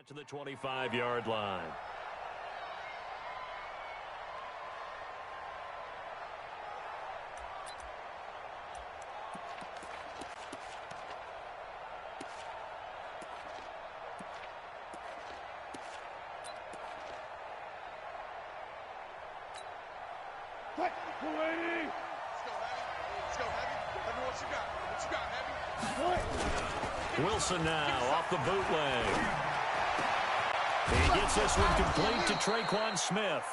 To the 25-yard line. Wilson now off the bootleg. He gets this one complete to Traquan Smith.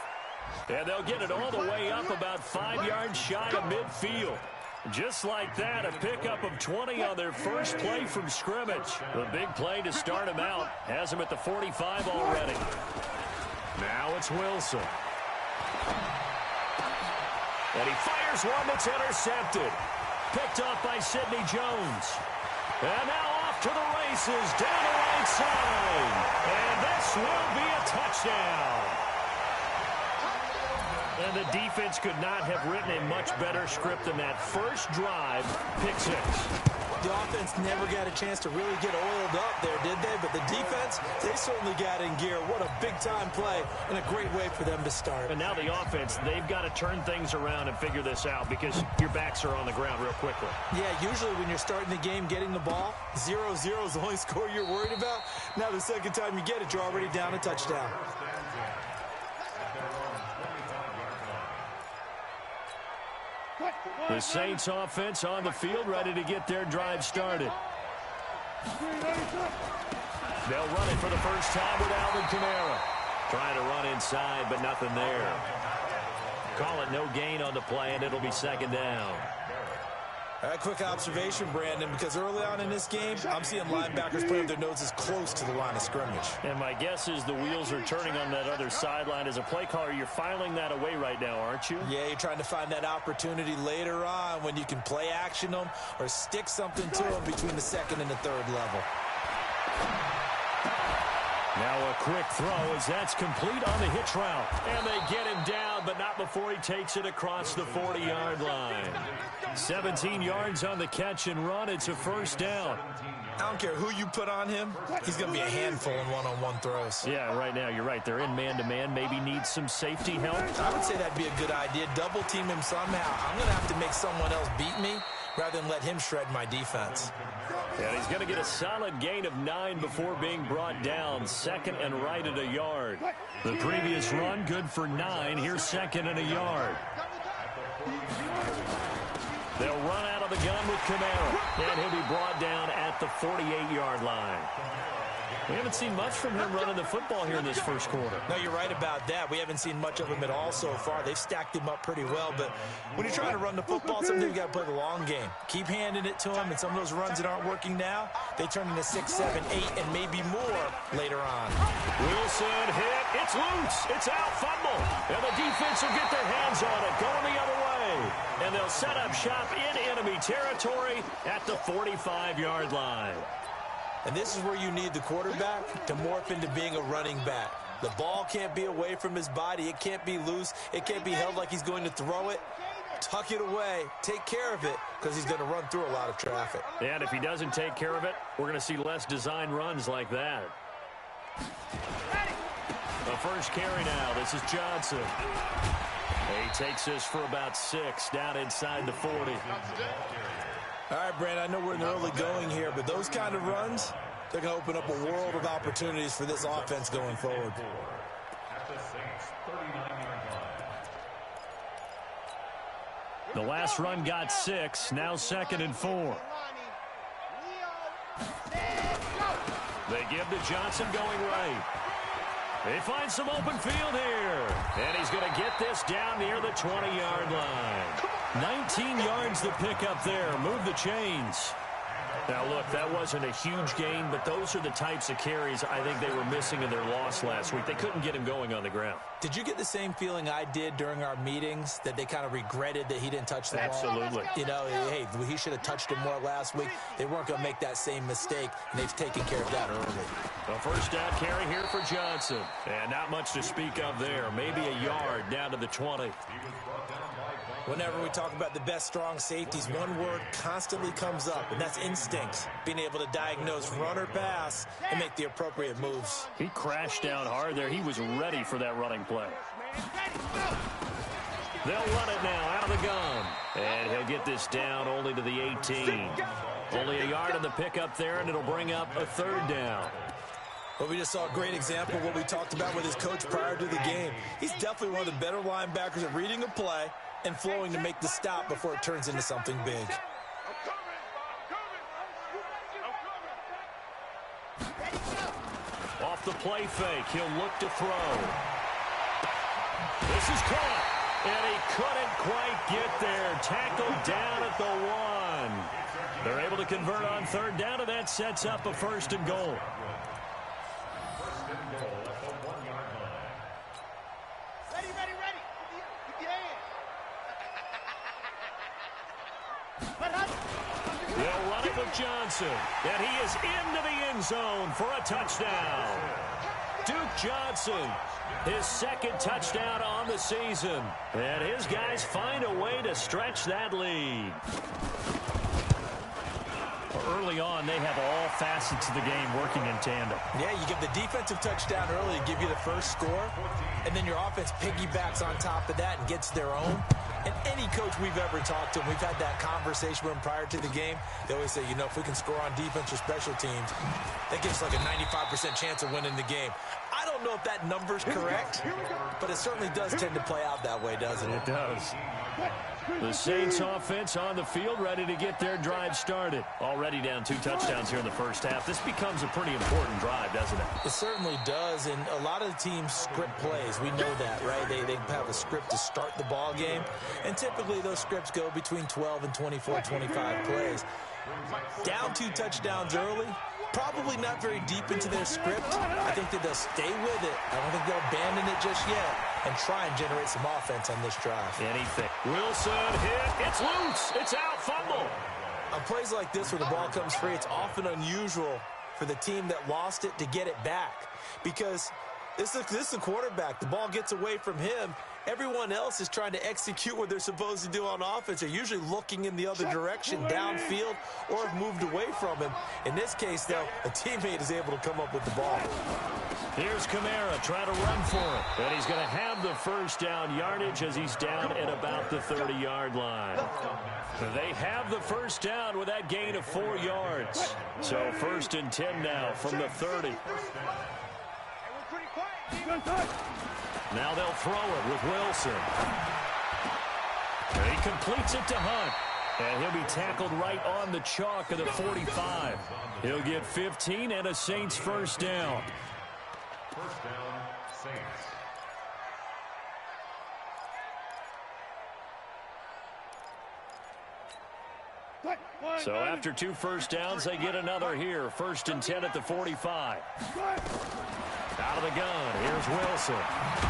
And they'll get it all the way up about 5 yards shy of midfield. Just like that, a pickup of 20 on their first play from scrimmage. The big play to start him out has him at the 45 already. Now it's Wilson. And he fires one that's intercepted. Picked up by Sidney Jones. And now off to the races, down the right side. And this will be a touchdown. And the defense could not have written a much better script than that first drive, pick six. The offense never got a chance to really get oiled up there, did they? But the defense, they certainly got in gear. What a big-time play and a great way for them to start. And now the offense, they've got to turn things around and figure this out because your backs are on the ground real quickly. Yeah, usually when you're starting the game getting the ball, 0-0 is the only score you're worried about. Now the second time you get it, you're already down a touchdown. The Saints offense on the field, ready to get their drive started. They'll run it for the first time with Alvin Kamara. Trying to run inside, but nothing there. Call it no gain on the play, and it'll be second down. A quick observation, Brandon, because early on in this game, I'm seeing linebackers playing their noses close to the line of scrimmage. And my guess is the wheels are turning on that other sideline. As a play caller, you're filing that away right now, aren't you? Yeah, you're trying to find that opportunity later on when you can play action them or stick something to them between the second and the third level. Now a quick throw as that's complete on the hitch route. And they get him down, but not before he takes it across the 40-yard line. 17 yards on the catch and run. It's a first down. I don't care who you put on him. He's going to be a handful in one-on-one throws. Yeah, right now, you're right. They're in man-to-man. Maybe need some safety help. I would say that'd be a good idea. Double team him somehow. I'm going to have to make someone else beat me rather than let him shred my defense. And he's going to get a solid gain of 9 before being brought down. Second and right at a yard. The previous run, good for 9. Here's second and a yard. They'll run out of the gun with Kamara. And he'll be brought down at the 48-yard line. We haven't seen much from him running the football here in this first quarter. No, you're right about that. We haven't seen much of him at all so far. They've stacked him up pretty well, but when you're trying to run the football, sometimes you got to play the long game. Keep handing it to him, and some of those runs that aren't working now, they turn into 6, 7, 8, and maybe more later on. Wilson hit. It's loose. It's out. Fumble. And the defense will get their hands on it, going the other way. And they'll set up shop in enemy territory at the 45-yard line. And this is where you need the quarterback to morph into being a running back. The ball can't be away from his body. It can't be loose. It can't be held like he's going to throw it. Tuck it away. Take care of it because he's going to run through a lot of traffic. And if he doesn't take care of it, we're going to see less design runs like that. The first carry now. This is Johnson. He takes this for about 6 down inside the 40. All right, Brandon, I know we're in the early going here, but those kind of runs, they're going to open up a world of opportunities for this offense going forward. The last run got 6, now second and 4. They give to Johnson going right. They find some open field here. And he's going to get this down near the 20-yard line. 19 yards the pickup there. Move the chains. Now, look, that wasn't a huge gain, but those are the types of carries I think they were missing in their loss last week. They couldn't get him going on the ground. Did you get the same feeling I did during our meetings, that they kind of regretted that he didn't touch the ball? Absolutely. You know, hey, he should have touched him more last week. They weren't going to make that same mistake, and they've taken care of that early. A first down carry here for Johnson. And not much to speak of there. Maybe a yard down to the 20. Whenever we talk about the best strong safeties, one word constantly comes up, and that's instinct. Being able to diagnose run or pass and make the appropriate moves. He crashed down hard there. He was ready for that running play. They'll run it now out of the gun. And he'll get this down only to the 18. Only a yard on the pickup there, and it'll bring up a third down. Well, we just saw a great example of what we talked about with his coach prior to the game. He's definitely one of the better linebackers at reading a play and flowing to make the stop before it turns into something big. Off the play fake, he'll look to throw. This is caught, and he couldn't quite get there. Tackled down at the 1. They're able to convert on third down, and that sets up a first and goal. They'll run it with Johnson, and he is into the end zone for a touchdown. Duke Johnson, his second touchdown on the season, and his guys find a way to stretch that lead. Early on, they have all facets of the game working in tandem. Yeah, you give the defensive touchdown early to give you the first score, and then your offense piggybacks on top of that and gets their own. And any coach we've ever talked to, and we've had that conversation with them prior to the game, they always say, you know, if we can score on defense or special teams, that gives like a 95% chance of winning the game. I don't know if that number's correct, but it certainly does tend to play out that way, doesn't it? It does. The Saints offense on the field, ready to get their drive started. Already down 2 touchdowns here in the first half. This becomes a pretty important drive, doesn't it? It certainly does, and a lot of the teams script plays. We know that, right? They have a script to start the ball game, and typically those scripts go between 12 and 24, 25 plays. Down 2 touchdowns early, probably not very deep into their script. I think that they'll stay with it. I don't think they'll abandon it just yet and try and generate some offense on this drive. Anything. Wilson hit. It's loose. It's out. Fumble. On plays like this where the ball comes free, it's often unusual for the team that lost it to get it back because this is the quarterback. The ball gets away from him. Everyone else is trying to execute what they're supposed to do on offense. They're usually looking in the other direction, downfield, or have moved away from him. In this case, though, a teammate is able to come up with the ball. Here's Kamara trying to run for it. And he's going to have the first down yardage as he's down at about the 30-yard line. They have the first down with that gain of 4 yards. So first and 10 now from the 30. Now they'll throw it with Wilson. And he completes it to Hunt. And he'll be tackled right on the chalk of the 45. He'll get 15 and a Saints first down. First down, Saints. So after 2 first downs, they get another here. First and 10 at the 45. Out of the gun, here's Wilson.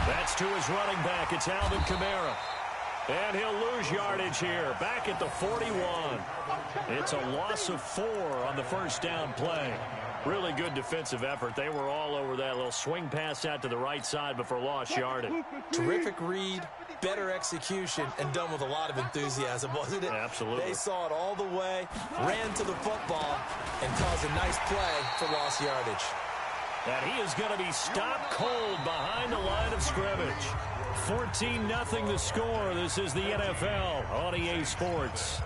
That's to his running back. It's Alvin Kamara. And he'll lose yardage here, back at the 41. It's a loss of 4 on the first down play. Really good defensive effort. They were all over that little swing pass out to the right side before lost yardage. Terrific read, better execution, and done with a lot of enthusiasm, wasn't it? Absolutely. They saw it all the way, ran to the football, and caused a nice play for lost yardage. And he is going to be stopped cold behind the line of scrimmage. 14-0 the score. This is the NFL on EA Sports.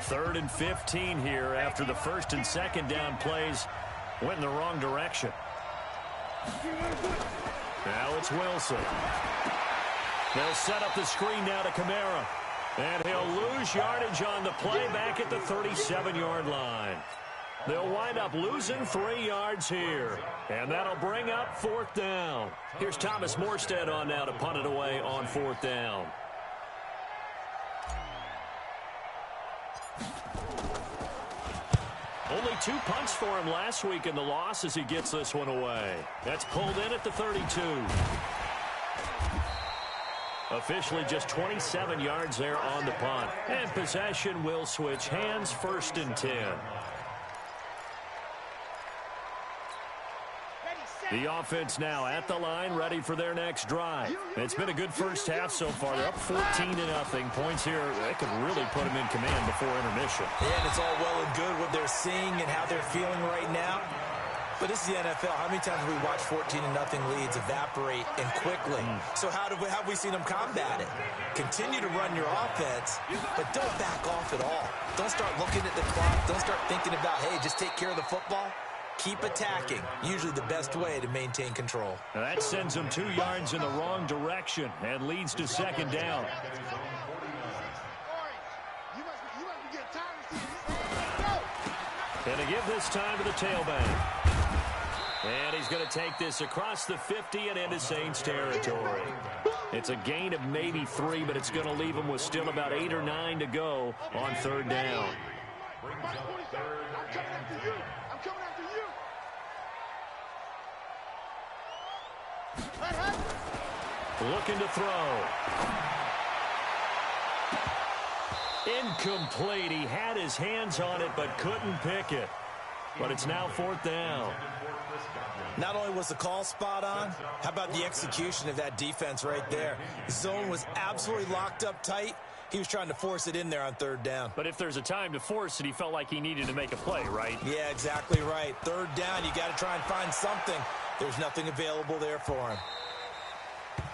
3rd and 15 here after the first and second down plays went in the wrong direction. Now it's Wilson. They'll set up the screen now to Kamara. And he'll lose yardage on the play back at the 37-yard line. They'll wind up losing 3 yards here. And that'll bring up 4th down. Here's Thomas Morstead on now to punt it away on 4th down. Only 2 punts for him last week in the loss as he gets this one away. That's pulled in at the 32. Officially just 27 yards there on the punt. And possession will switch hands, 1st and 10. The offense now at the line, ready for their next drive. It's been a good first half so far. They're up 14-0. Points here, they could really put them in command before intermission. Yeah, and it's all well and good what they're seeing and how they're feeling right now. But this is the NFL. How many times have we watched 14-0 leads evaporate and quickly? So how have we seen them combat it? Continue to run your offense, but don't back off at all. Don't start looking at the clock. Don't start thinking about, hey, just take care of the football. Keep attacking. Usually the best way to maintain control. Now that sends them 2 yards in the wrong direction and leads to second down. Going to give this time to the tailback. And he's going to take this across the 50 and into Saints territory. It's a gain of maybe 3, but it's going to leave him with still about 8 or 9 to go on third down. Looking to throw. Incomplete. He had his hands on it but couldn't pick it. But it's now fourth down. Not only was the call spot on, how about the execution of that defense right there? The zone was absolutely locked up tight. He was trying to force it in there on third down. But if there's a time to force it, he felt like he needed to make a play, right? Yeah, exactly right. Third down, you got to try and find something. There's nothing available there for him.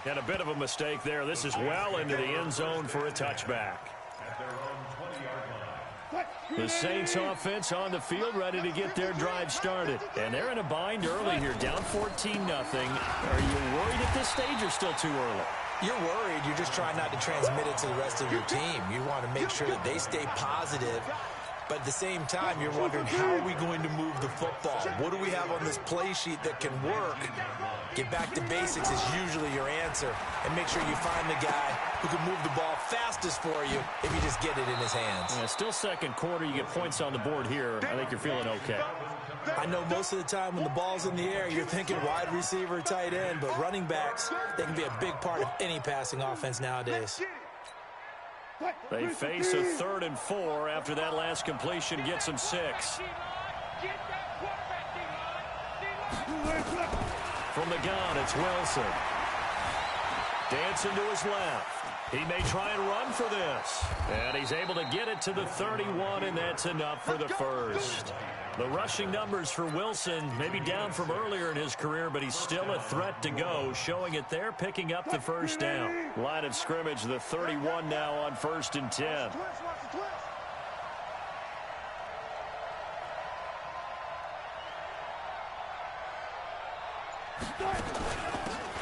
And a bit of a mistake there. This is well into the end zone for a touchback. The Saints offense on the field ready to get their drive started. And they're in a bind early here, down 14-0. Are you worried at this stage or still too early? You're worried. You're just trying not to transmit it to the rest of your team. You want to make sure that they stay positive. But at the same time, you're wondering, how are we going to move the football? What do we have on this play sheet that can work? Get back to basics is usually your answer. And make sure you find the guy who can move the ball fastest for you if you just get it in his hands. Yeah, still second quarter. You get points on the board here. I think you're feeling okay. I know most of the time when the ball's in the air, you're thinking wide receiver, tight end. But running backs, they can be a big part of any passing offense nowadays. They face a 3rd and 4 after that last completion gets them 6. From the gun, it's Wilson. Dancing to his left. He may try and run for this. And he's able to get it to the 31, and that's enough for the first. The rushing numbers for Wilson may be down from earlier in his career, but he's still a threat to go, showing it there, picking up the first down. Line of scrimmage, the 31 now on 1st and 10.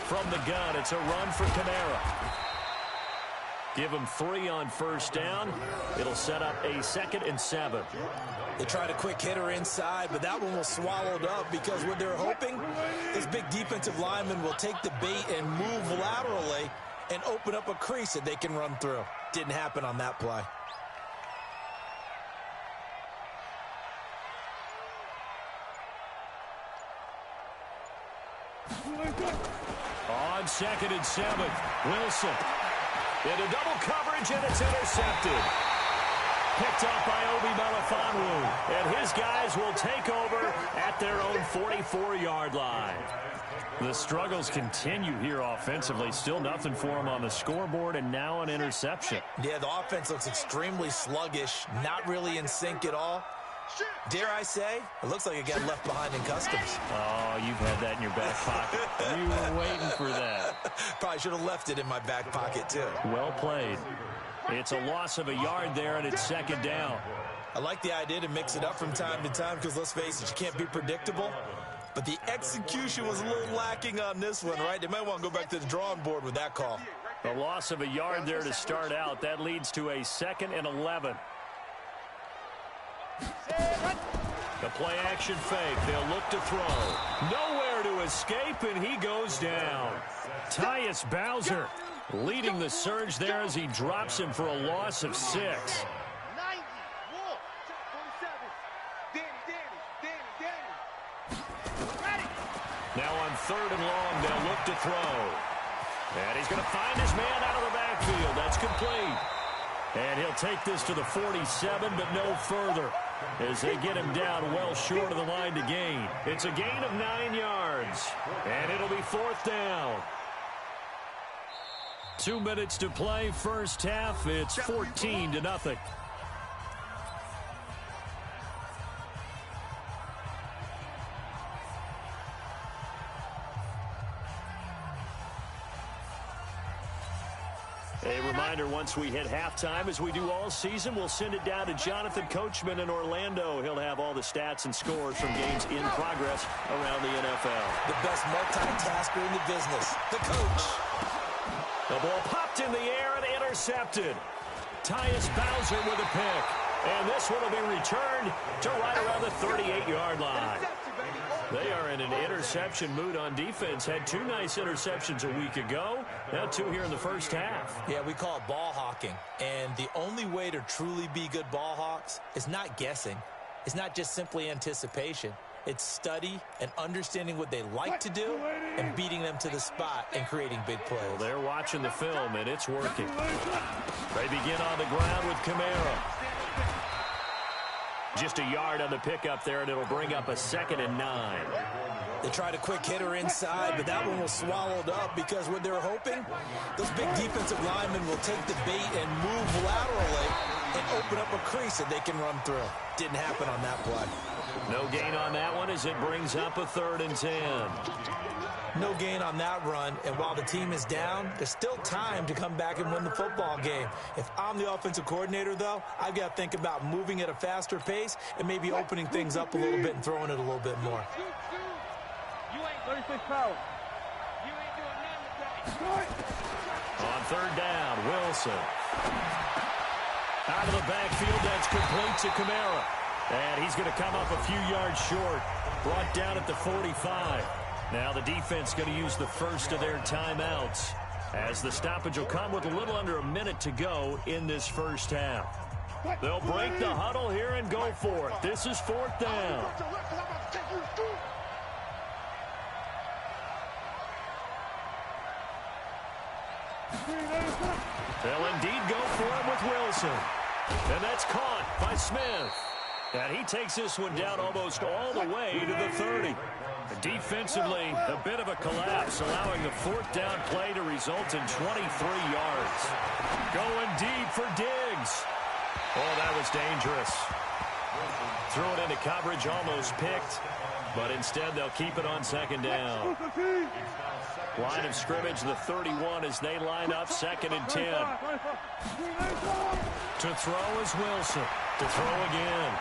From the gun, it's a run for Kamara. Give him 3 on first down. It'll set up a 2nd and 7. They tried a quick hitter inside, but that one was swallowed up because what they're hoping, this big defensive lineman will take the bait and move laterally and open up a crease that they can run through. Didn't happen on that play. On 2nd and 7, Wilson. Into double coverage, and it's intercepted. Picked up by Obi Melifonwu, and his guys will take over at their own 44-yard line. The struggles continue here offensively. Still nothing for them on the scoreboard, and now an interception. Yeah, the offense looks extremely sluggish, not really in sync at all. Dare I say, it looks like it got left behind in customs. Oh, you've had that in your back pocket. You were waiting for that. Probably should have left it in my back pocket, too. Well played. It's a loss of a yard there, and it's 2nd down. I like the idea to mix it up from time to time because, let's face it, you can't be predictable. But the execution was a little lacking on this one, right? They might want to go back to the drawing board with that call. A loss of a yard there to start out. That leads to a 2nd and 11. The play action fake. They'll look to throw. Nowhere to escape, and he goes down. Tyus Bowser leading the surge there as he drops him for a loss of 6. Now on 3rd and long, they'll look to throw. And he's going to find his man out of the backfield. That's complete. And he'll take this to the 47, but no further. as they get him down well short of the line to gain. It's a gain of 9 yards, and it'll be 4th down. 2 minutes to play, first half. It's 14-0. A reminder, once we hit halftime, as we do all season, we'll send it down to Jonathan Coachman in Orlando. He'll have all the stats and scores from games in progress around the NFL. The best multitasker in the business, the coach. The ball popped in the air and intercepted. Tyus Bowser with a pick. And this one will be returned to right around the 38-yard line. They are in an interception mood on defense. Had 2 nice interceptions a week ago. Now 2 here in the first half. Yeah, we call it ball hawking. And the only way to truly be good ball hawks is not guessing. It's not just simply anticipation. It's study and understanding what they like to do and beating them to the spot and creating big plays. Well, they're watching the film, and it's working. They begin on the ground with Kamara. Just a yard on the pickup there, and it'll bring up a 2nd and 9. They tried a quick hitter inside, but that one was swallowed up because what they're hoping, those big defensive linemen will take the bait and move laterally and open up a crease that they can run through. Didn't happen on that play. No gain on that one as it brings up a 3rd and 10. No gain on that run, and while the team is down, there's still time to come back and win the football game. If I'm the offensive coordinator, though, I've got to think about moving at a faster pace and maybe opening things up a little bit and throwing it a little bit more. You ain't 36 pounds. You ain't doing nothing. On 3rd down, Wilson. Out of the backfield, that's complete to Kamara. And he's going to come up a few yards short. Brought down at the 45. Now the defense going to use the first of their timeouts, as the stoppage will come with a little under a minute to go in this first half. They'll break the huddle here and go for it. This is 4th down. They'll indeed go for it with Wilson. And that's caught by Smith. And he takes this one down almost all the way to the 30. Defensively, a bit of a collapse, allowing the 4th down play to result in 23 yards. Going deep for Diggs. Oh, that was dangerous. Threw it into coverage, almost picked, but instead they'll keep it on 2nd down. Line of scrimmage, the 31, as they line up 2nd and 10. To throw is Wilson. To throw again.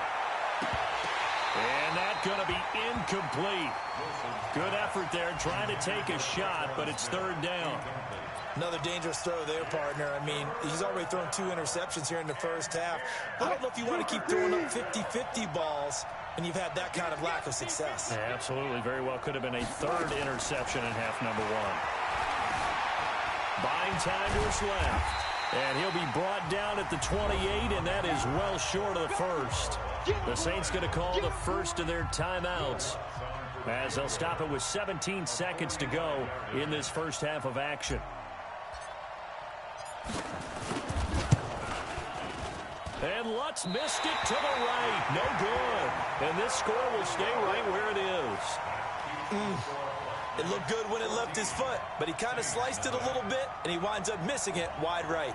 And that's going to be incomplete. Good effort there, trying to take a shot, but it's 3rd down. Another dangerous throw there, partner. I mean, he's already thrown 2 interceptions here in the first half. I don't know if you want to keep throwing up 50-50 balls when you've had that kind of lack of success. Yeah, absolutely. Very well could have been a 3rd interception in half number 1. Buying time to his left. And he'll be brought down at the 28, and that is well short of the first. The Saints going to call the first of their timeouts, as they'll stop it with 17 seconds to go in this first half of action. And Lutz missed it to the right. No good. And this score will stay right where it is. It looked good when it left his foot, but he kind of sliced it a little bit, and he winds up missing it wide right.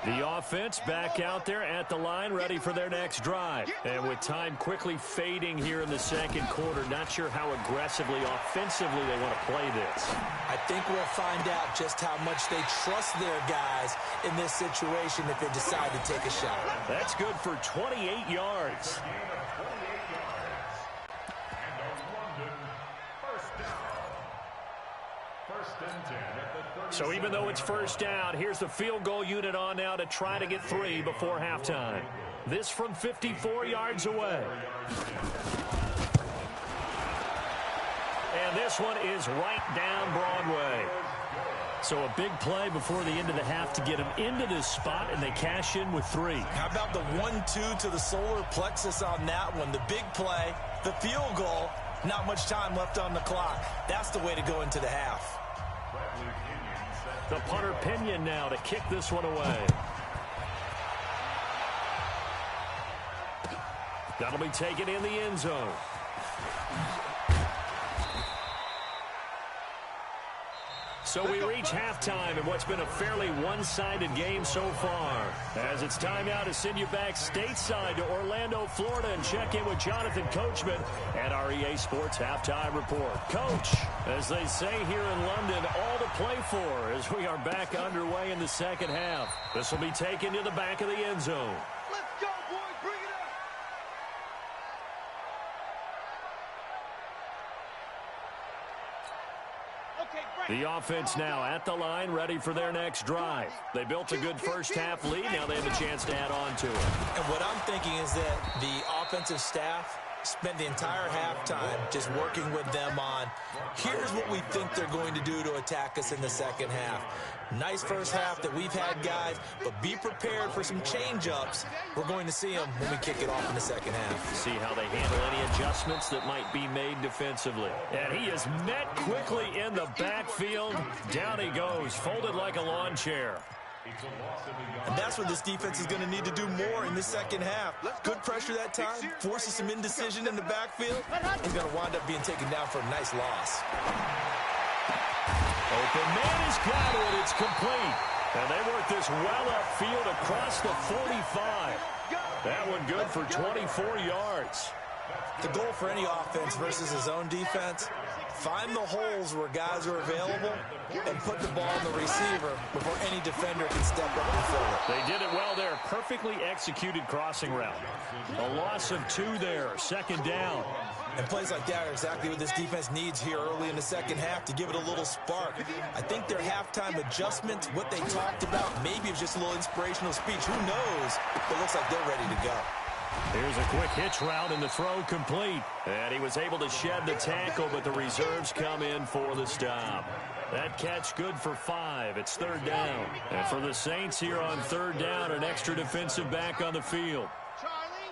The offense back out there at the line, ready for their next drive. And with time quickly fading here in the 2nd quarter, not sure how aggressively, offensively they want to play this. I think we'll find out just how much they trust their guys in this situation if they decide to take a shot. That's good for 28 yards. So even though it's 1st down, here's the field goal unit on now to try to get 3 before halftime. This from 54 yards away. And this one is right down Broadway. So a big play before the end of the half to get them into this spot, and they cash in with 3. How about the 1-2 to the solar plexus on that one? The big play, the field goal, not much time left on the clock. That's the way to go into the half. The punter Pinion now to kick this one away. That'll be taken in the end zone. So we reach halftime in what's been a fairly one-sided game so far. As it's time now to send you back stateside to Orlando, Florida, and check in with Jonathan Coachman at our EA Sports Halftime Report. Coach, as they say here in London, all to play for as we are back underway in the second half. This will be taken to the back of the end zone. Let's go, boys. Bring it up. Okay, break. The offense now at the line, ready for their next drive. They built a good first-half lead. Now they have a chance to add on to it. And what I'm thinking is that the offensive staff spent the entire halftime just working with them on, here's what we think they're going to do to attack us in the second half. Nice first half that we've had, guys, but be prepared for some change-ups. We're going to see them when we kick it off in the second half. See how they handle any adjustments that might be made defensively. And he is met quickly in the backfield. Down he goes, folded like a lawn chair. And that's what this defense is going to need to do more in the second half. Good pressure that time, forces some indecision in the backfield. He's going to wind up being taken down for a nice loss. Open man has got it. It's complete. And they work this well upfield across the 45. That one good for 24 yards. The goal for any offense versus his own defense, find the holes where guys are available and put the ball in the receiver before any defender can step up and fill it. They did it well there. Perfectly executed crossing route. A loss of 2 there. Second down. And plays like that are exactly what this defense needs here early in the second half to give it a little spark. I think their halftime adjustments, what they talked about, maybe it was just a little inspirational speech. Who knows? But it looks like they're ready to go. Here's a quick hitch route and the throw complete. And he was able to shed the tackle, but the reserves come in for the stop. That catch good for 5. It's third down. And for the Saints here on third down, an extra defensive back on the field. Charlie.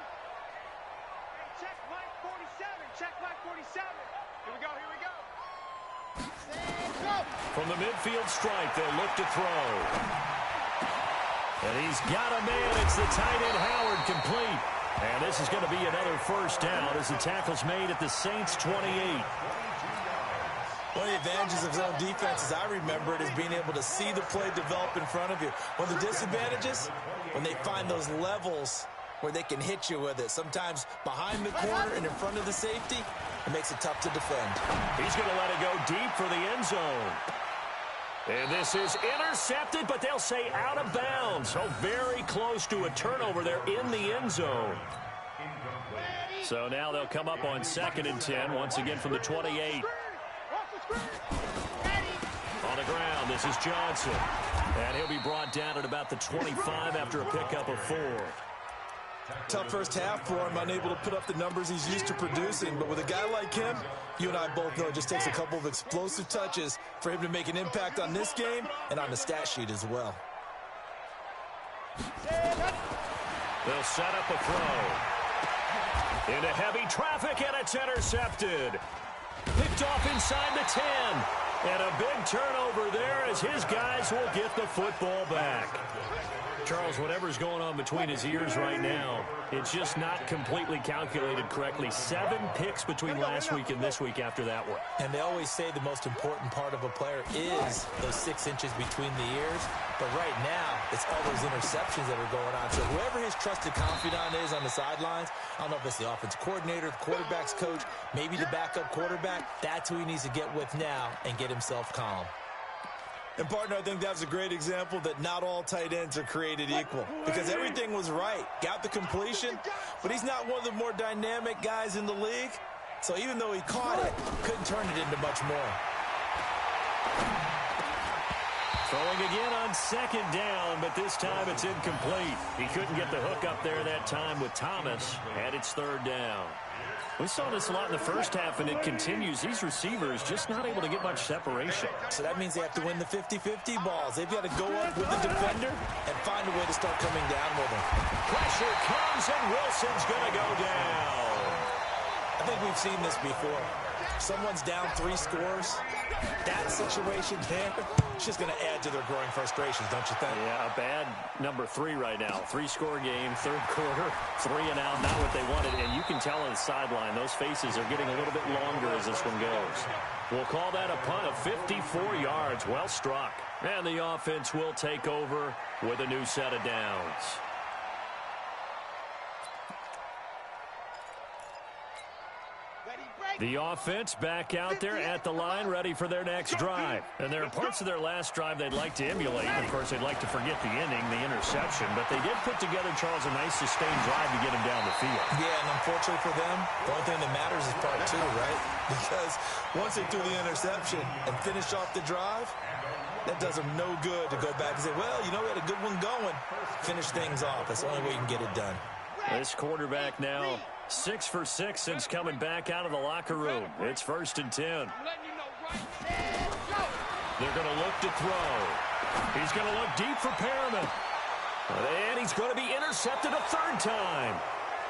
Hey, check Mike 47. Check Mike 47. Here we go. Here we go. Stand up. From the midfield stripe, they'll look to throw. And he's got a man. It's the tight end Howard complete. And this is going to be another first down as the tackle's made at the Saints' 28. One of the advantages of zone defense, as I remember it, is being able to see the play develop in front of you. One of the disadvantages, when they find those levels where they can hit you with it. Sometimes behind the corner and in front of the safety, it makes it tough to defend. He's going to let it go deep for the end zone. And this is intercepted, but they'll say out of bounds. So very close to a turnover there in the end zone. So now they'll come up on 2nd and 10, once again from the 28. On the ground, this is Johnson. And he'll be brought down at about the 25 after a pickup of 4. Tough first half for him, unable to put up the numbers he's used to producing. But with a guy like him, you and I both know it just takes a couple of explosive touches for him to make an impact on this game and on the stat sheet as well. They'll set up a throw. Into heavy traffic, and it's intercepted. Picked off inside the 10. And a big turnover there as his guys will get the football back. Charles, whatever's going on between his ears right now, it's just not completely calculated correctly. 7 picks between last week and this week after that one. And they always say the most important part of a player is those 6 inches between the ears. But right now, it's all those interceptions that are going on. So whoever his trusted confidant is on the sidelines, I don't know if it's the offensive coordinator, the quarterback's coach, maybe the backup quarterback, that's who he needs to get with now and get himself calm. And, partner, I think that's a great example that not all tight ends are created equal because everything was right. Got the completion, but he's not one of the more dynamic guys in the league. So even though he caught it, couldn't turn it into much more. Throwing again on 2nd down, but this time it's incomplete. He couldn't get the hook up there that time with Thomas, and it's 3rd down. We saw this a lot in the first half, and it continues. These receivers just not able to get much separation. So that means they have to win the 50-50 balls. They've got to go up with the defender and find a way to start coming down with him. Pressure comes, and Wilson's going to go down. I think we've seen this before. someone's down 3 scores, that situation there, it's just going to add to their growing frustrations, don't you think? Yeah, a bad number 3 right now. 3-score game, third quarter, 3 and out, not what they wanted. And you can tell on the sideline, those faces are getting a little bit longer as this one goes. We'll call that a punt of 54 yards. Well struck. And the offense will take over with a new set of downs. The offense back out there at the line, ready for their next drive. And there are parts of their last drive they'd like to emulate. Of course, they'd like to forget the inning, the interception. But they did put together, Charles, a nice sustained drive to get him down the field. Yeah, and unfortunately for them, the only thing that matters is part 2, right? Because once they threw the interception and finished off the drive, that does them no good to go back and say, well, you know, we had a good one going. Finish things off. That's the only way you can get it done. This quarterback now 6 for 6 since coming back out of the locker room. It's 1st and 10. They're going to look to throw. He's going to look deep for Perriman. And he's going to be intercepted a 3rd time.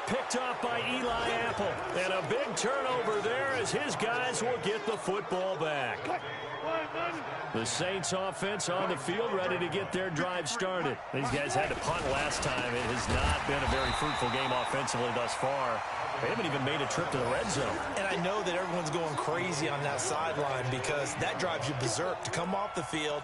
Picked off by Eli Apple. And a big turnover there as his guys will get the football back. The Saints offense on the field ready to get their drive started. These guys had to punt last time. It has not been a very fruitful game offensively thus far. They haven't even made a trip to the red zone. And I know that everyone's going crazy on that sideline because that drives you berserk to come off the field,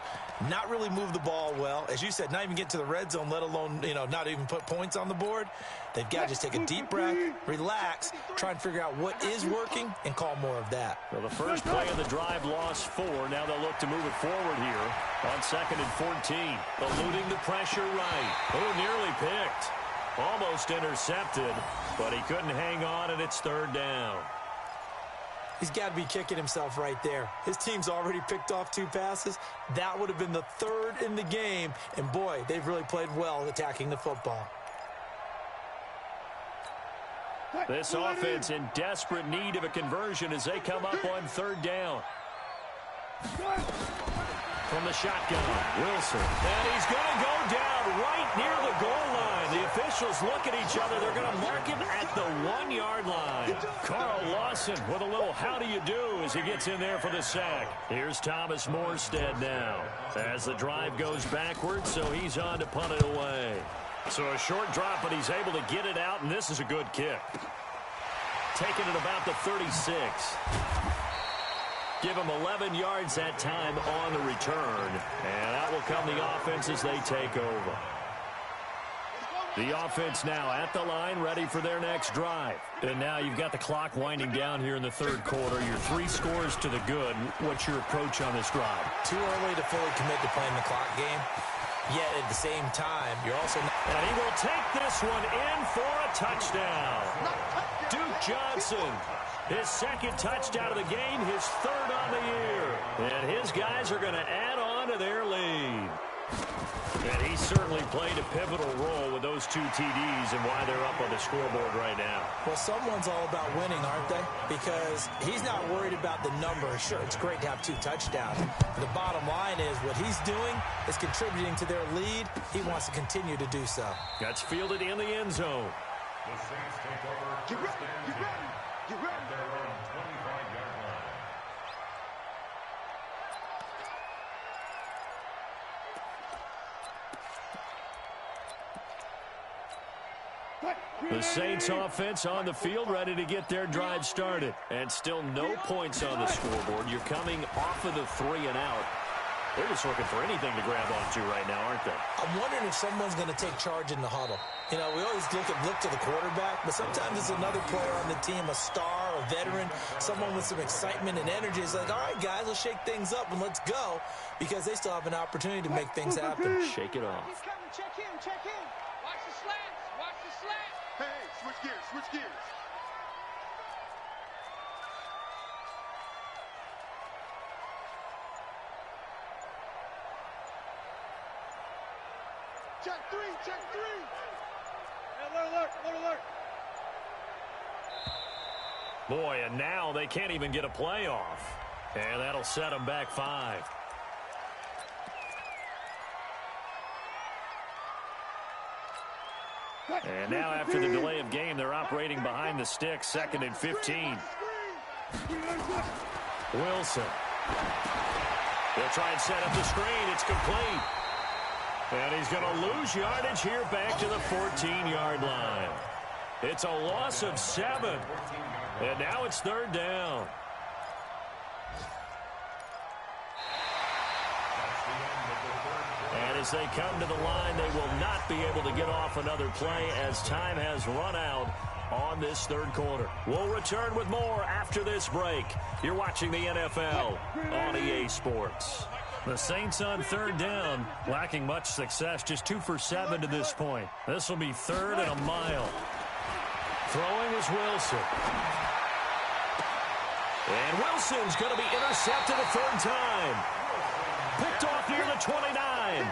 not really move the ball well. As you said, not even get to the red zone, let alone, not even put points on the board. They've got to just take a deep breath, relax, try and figure out what is working, and call more of that. Well, the first play of the drive lost 4. Now they'll look to move it forward here on 2nd and 14. Eluding the pressure right. Oh, nearly picked. Almost intercepted, but he couldn't hang on, and it's 3rd down. He's got to be kicking himself right there. His team's already picked off 2 passes. That would have been the 3rd in the game, and boy, they've really played well attacking the football. This offense in desperate need of a conversion as they come up on 3rd down. From the shotgun, Wilson. And he's going to go down right near the goal line. The officials look at each other. They're going to mark him at the 1-yard line. Carl Lawson with a little how do you do as he gets in there for the sack. Here's Thomas Morstead now as the drive goes backwards, so he's on to punt it away. So a short drop, but he's able to get it out, and this is a good kick. Taking it about the 36. Give him 11 yards that time on the return. And out will come the offense as they take over. The offense now at the line, ready for their next drive. And now you've got the clock winding down here in the 3rd quarter. You're 3 scores to the good. What's your approach on this drive? Too early to fully commit to playing the clock game. Yet at the same time, you're also not. And he will take this one in for a touchdown. Duke Johnson, his 2nd touchdown of the game, his 3rd on the year. And his guys are going to add on to their lead. And he certainly played a pivotal role with those 2 TDs and why they're up on the scoreboard right now. Well, someone's all about winning, aren't they? Because he's not worried about the number. Sure, it's great to have 2 touchdowns. The bottom line is what he's doing is contributing to their lead. He wants to continue to do so. That's fielded in the end zone. The Saints take over. Get ready, get ready, get ready. Their own 25-yard line. The Saints offense on the field ready to get their drive started. And still no points on the scoreboard. You're coming off of the 3 and out. They're just looking for anything to grab onto right now, aren't they? I'm wondering if someone's going to take charge in the huddle. We always look to the quarterback, but sometimes it's another player on the team, a star, a veteran, someone with some excitement and energy. It's like, all right, guys, let's shake things up and let's go, because they still have an opportunity to make things happen. Shake it off. He's coming, check in, check in. Watch the slants, watch the slants. Hey, switch gears, switch gears. Check 3, check 3. Alert, alert, alert, alert. Boy, and now they can't even get a play off. And that'll set them back 5. And now after the delay of game, they're operating behind the sticks, 2nd and 15. Wilson. They'll try and set up the screen. It's complete. And he's going to lose yardage here back to the 14-yard line. It's a loss of 7. And now it's 3rd down. And as they come to the line, they will not be able to get off another play as time has run out on this 3rd quarter. We'll return with more after this break. You're watching the NFL on EA Sports. The Saints on 3rd down, lacking much success, just 2 for 7 to this point. This will be 3rd and a mile. Throwing is Wilson. And Wilson's going to be intercepted a 3rd time. Picked off near the 29.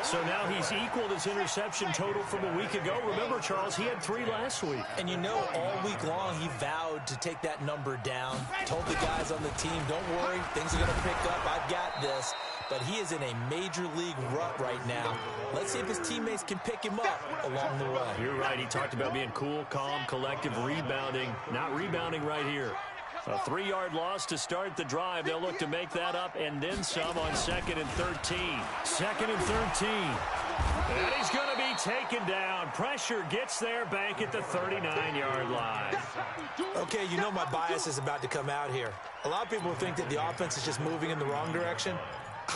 So now he's equaled his interception total from a week ago. Remember, Charles, he had 3 last week. And you know, all week long, he vowed to take that number down. Told the guys on the team, don't worry, things are going to pick up. I've got this. But he is in a major league rut right now. Let's see if his teammates can pick him up along the way. You're right. He talked about being cool, calm, collective, rebounding. Not rebounding right here. A 3-yard loss to start the drive. They'll look to make that up and then some on 2nd and 13. 2nd and 13. And he's going to be taken down. Pressure gets there back at the 39-yard line. Okay, you know my bias is about to come out here. A lot of people think that the offense is just moving in the wrong direction.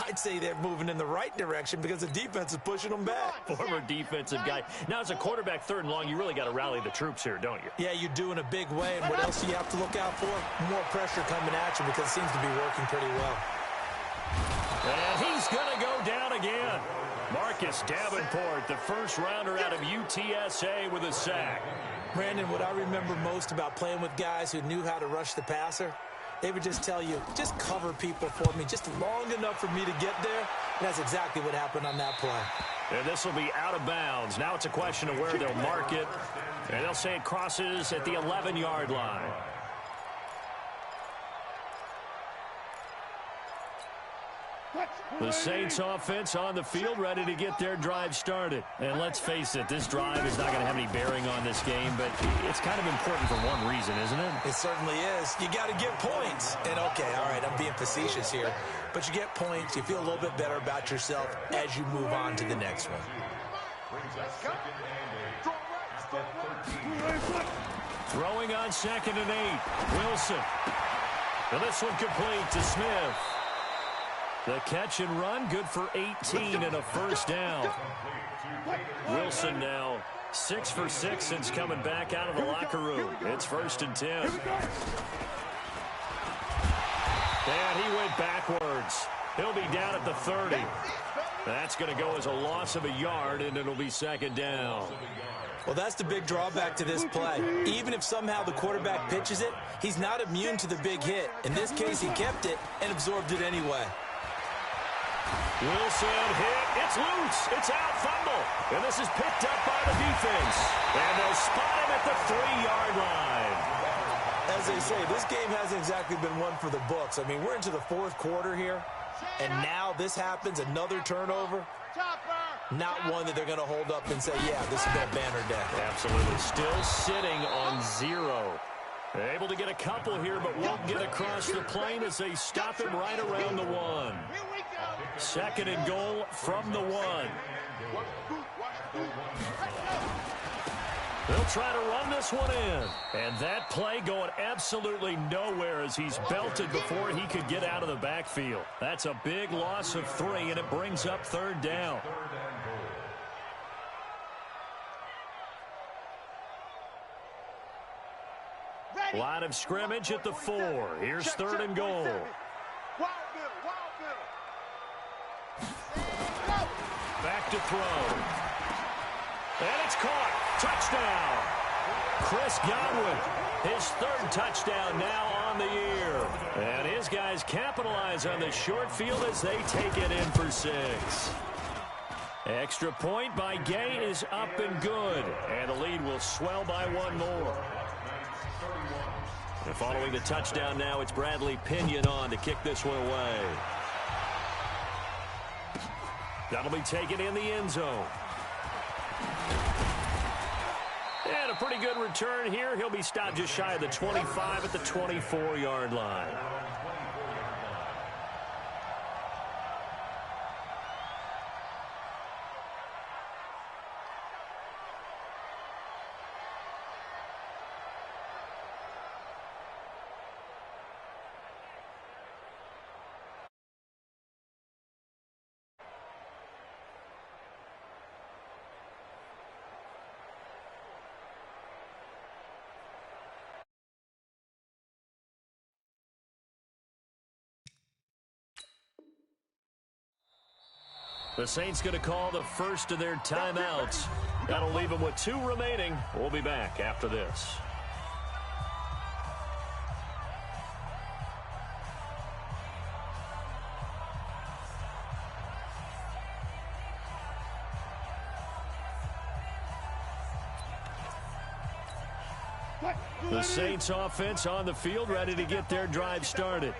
I'd say they're moving in the right direction because the defense is pushing them back. Former defensive guy. Now, as a quarterback 3rd and long, you really got to rally the troops here, don't you? Yeah, you do in a big way. And what else do you have to look out for? More pressure coming at you because it seems to be working pretty well. And he's going to go down again. Marcus Davenport, the first rounder out of UTSA with a sack. Brandon, what I remember most about playing with guys who knew how to rush the passer, they would just tell you, just cover people for me, just long enough for me to get there. And that's exactly what happened on that play. And this will be out of bounds. Now it's a question of where they'll mark it. And they'll say it crosses at the 11-yard line. The Saints offense on the field, ready to get their drive started. And let's face it, this drive is not going to have any bearing on this game, but it's kind of important for one reason, isn't it? It certainly is. You got to get points. And, okay, all right, I'm being facetious here. But you get points, you feel a little bit better about yourself as you move on to the next one. Throwing on 2nd and 8. Wilson. And this one complete to Smith. The catch and run, good for 18 and a first down. Wilson now 6 for 6 since coming back out of the locker room. It's 1st and 10. And he went backwards. He'll be down at the 30. That's going to go as a loss of a yard, and it'll be 2nd down. Well, that's the big drawback to this play. Even if somehow the quarterback pitches it, he's not immune to the big hit. In this case, he kept it and absorbed it anyway. Wilson hit. It's loose. It's out. Fumble. And this is picked up by the defense. And they'll spot him at the 3-yard line. As they say, this game hasn't exactly been one for the books. I mean, we're into the 4th quarter here. And now this happens, another turnover. Not one that they're going to hold up and say, yeah, this has been a banner day. Absolutely. Still sitting on 0. Able to get a couple here, but won't get across the plane as they stop him right around the 1. 2nd and goal from the 1. They'll try to run this one in. And that play going absolutely nowhere as he's belted before he could get out of the backfield. That's a big loss of 3, and it brings up 3rd down. Line of scrimmage at the 4. Here's 3rd and goal. Back to throw. And it's caught. Touchdown. Chris Godwin, his 3rd touchdown now on the year. And his guys capitalize on the short field as they take it in for 6. Extra point by Gay is up and good. And the lead will swell by 1 more. And following the touchdown now, it's Bradley Pinion on to kick this one away. That'll be taken in the end zone. And a pretty good return here. He'll be stopped just shy of the 25 at the 24-yard line. The Saints going to call the first of their timeouts. That'll leave them with 2 remaining. We'll be back after this. The Saints offense on the field, ready to get their drive started.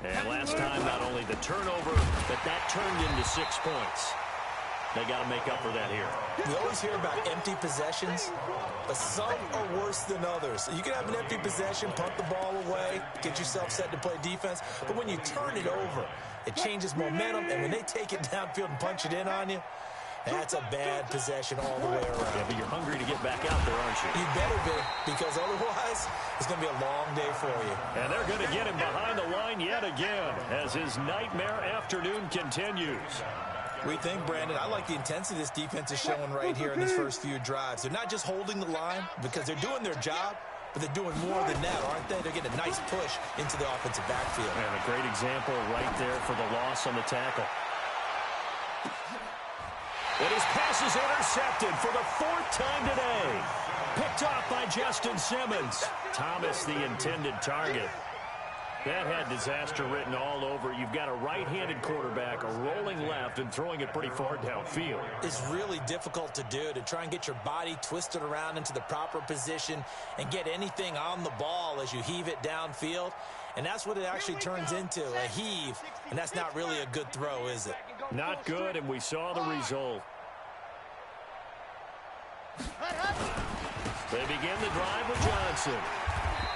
And last time, not only the turnover, but that turned into 6 points. They got to make up for that here. You always hear about empty possessions, but some are worse than others. You can have an empty possession, punt the ball away, get yourself set to play defense, but when you turn it over, it changes momentum, and when they take it downfield and punch it in on you, that's a bad possession all the way around. Yeah, but you're hungry to get back out there, aren't you? You better be, because otherwise, it's going to be a long day for you. And they're going to get him behind the line yet again as his nightmare afternoon continues. We think, Brandon, I like the intensity this defense is showing right here in these first few drives. They're not just holding the line because they're doing their job, but they're doing more than that, aren't they? They're getting a nice push into the offensive backfield. And a great example right there for the loss on the tackle. And his pass is intercepted for the 4th time today. Picked off by Justin Simmons. Thomas, the intended target. That had disaster written all over. You've got a right-handed quarterback, a rolling left, and throwing it pretty far downfield. It's really difficult to do, to try and get your body twisted around into the proper position and get anything on the ball as you heave it downfield. And that's what it actually turns into, a heave. And that's not really a good throw, is it? Not good, and we saw the result. They begin the drive with Johnson.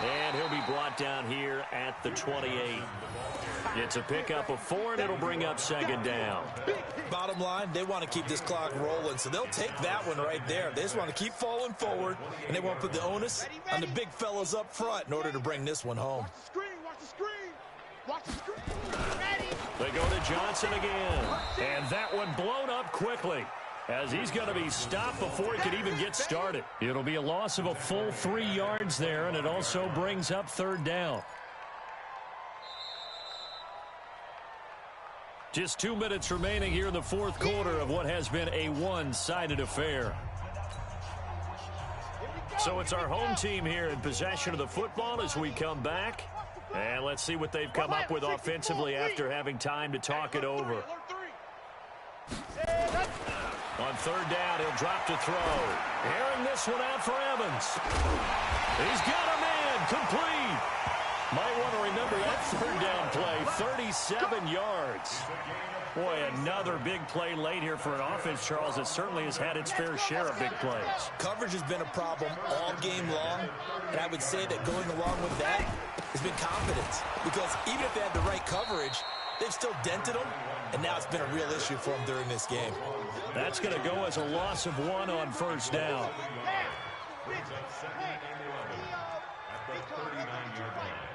And he'll be brought down here at the 28. It's a pickup of 4, and it'll bring up 2nd down. Bottom line, they want to keep this clock rolling, so they'll take that one right there. They just want to keep falling forward, and they want to put the onus on the big fellas up front in order to bring this one home. Watch the screen. Watch the screen. Ready. They go to Johnson again. And that one blown up quickly, as he's going to be stopped before he could even get started. It'll be a loss of a full 3 yards there, and it also brings up 3rd down. Just 2 minutes remaining here in the 4th quarter of what has been a one-sided affair. So it's our home team here in possession of the football as we come back. And let's see what they've come up with offensively after having time to talk it over. On 3rd down, he'll drop to throw. Airing this one out for Evans. He's got a man, complete. Might want to remember that 3rd down play, 37 yards. Boy, another big play late here for an offense, Charles, that certainly has had its fair share of big plays. Coverage has been a problem all game long, and I would say that going along with that has been confidence. Because even if they had the right coverage, they've still dented them, and now it's been a real issue for them during this game. That's going to go as a loss of 1 on 1st down. At the 39-yard line.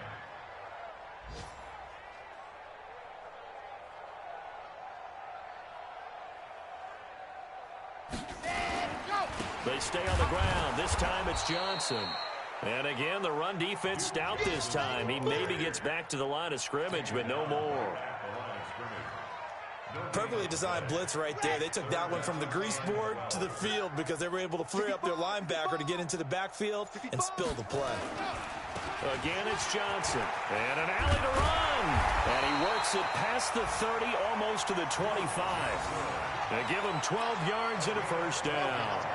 They stay on the ground. This time it's Johnson. And again, the run defense stout this time. He maybe gets back to the line of scrimmage, but no more. Perfectly designed blitz right there. They took that one from the grease board to the field because they were able to free up their linebacker to get into the backfield and spill the play. Again, it's Johnson. And an alley to run. And he works it past the 30, almost to the 25. They give him 12 yards and a 1st down.